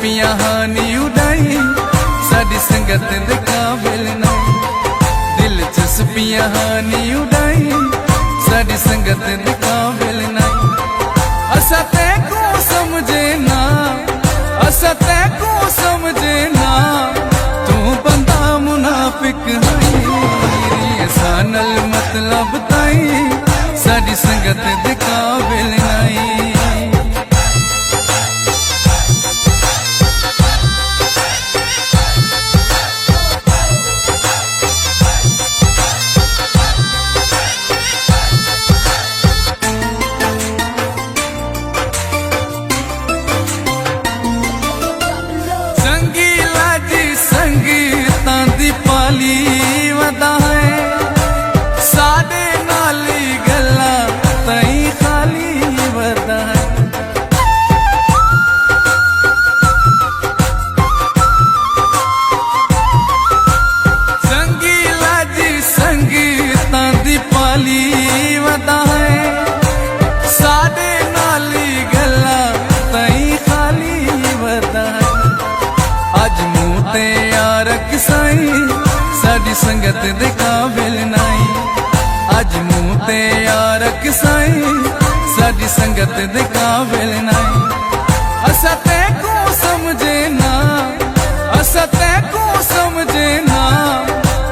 दिलचस्पियां हानी उड़ाई साड़ी संगत दे काबिल नहीं। दिलचस्पियां हानी उड़ाई साड़ी संगत दे काबिल नहीं। असा तैको समझे ना, असा तैको समझे ना, तू बंदा मुनाफिक है। ऐसा नल मतलब ताई साड़ी संगत दे काबिल नहीं। पाली वदा है साडे नाली गल्ला तई खाली वदा है। संगीला जी संगीता दी पाली वदा है साडे नाली गल्ला तई खाली वदा है। अज मुँह ते यारक साई साड़ी संगत दे काबिल नहीं। अज मुँह ते यारक साई साड़ी संगत दे काबिल नहीं। असा तैको समझे ना, असा तैको समझे ना,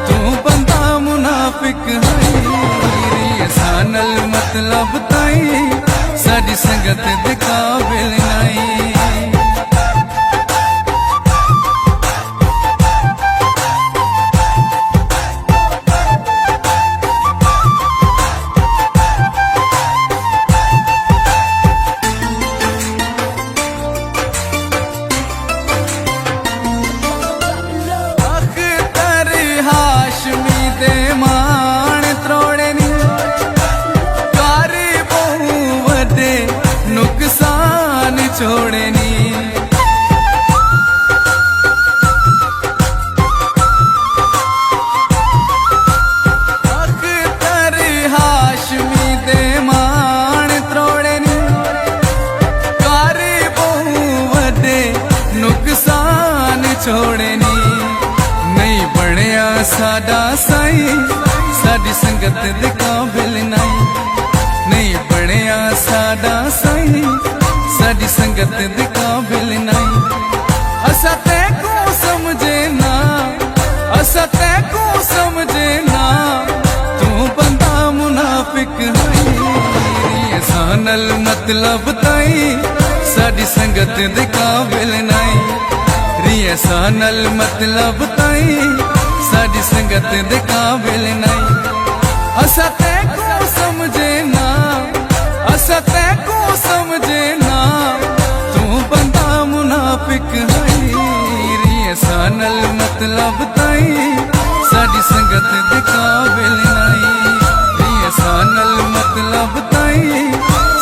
तू बंदा मुनाफिक है। ऐसा नल मतलब ताई साड़ी संगत दे काबिल नहीं। नुकसान छोड़नी अख्तर हाशमी दे मान त्रोड़नी कारी बहु वदे नुकसान छोड़नी। नहीं बनया साडा साई साड़ी संगत दे काबिल नहीं। नहीं बनया साडा साई साड़ी संगत दे काबिल नहीं। असा तैको समझे ना, असा तैको समझे ना, तू बंदा मुनाफिक है। ऐसा नल मतलब ताई साड़ी संगत दे काबिल नहीं। ऐसा नल मतलब ताई साड़ी संगत दे काबिल नहीं। असा तैको समझे ना, असा तैको समझे ना, तू बंदा मुनाफिक है। ऐसा नल मतलब ताई साड़ी संगत दे काबिल नहीं। ऐसा नल मतलब ताई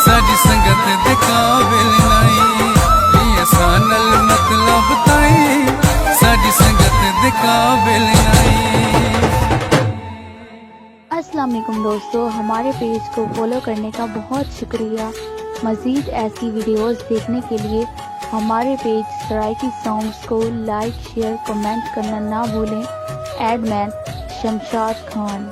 साड़ी संगत दे काबिल नहीं। ऐसा नल मतलब ताई साड़ी संगत दे काबिल नहीं। अस्सलाम वालेकुम दोस्तों, हमारे पेज को फॉलो करने का बहुत शुक्रिया। मज़ीद ऐसी वीडियोस देखने के लिए हमारे पेज सराइकी सॉन्ग्स को लाइक शेयर कमेंट करना ना भूलें। एडमैन शमशाद खान।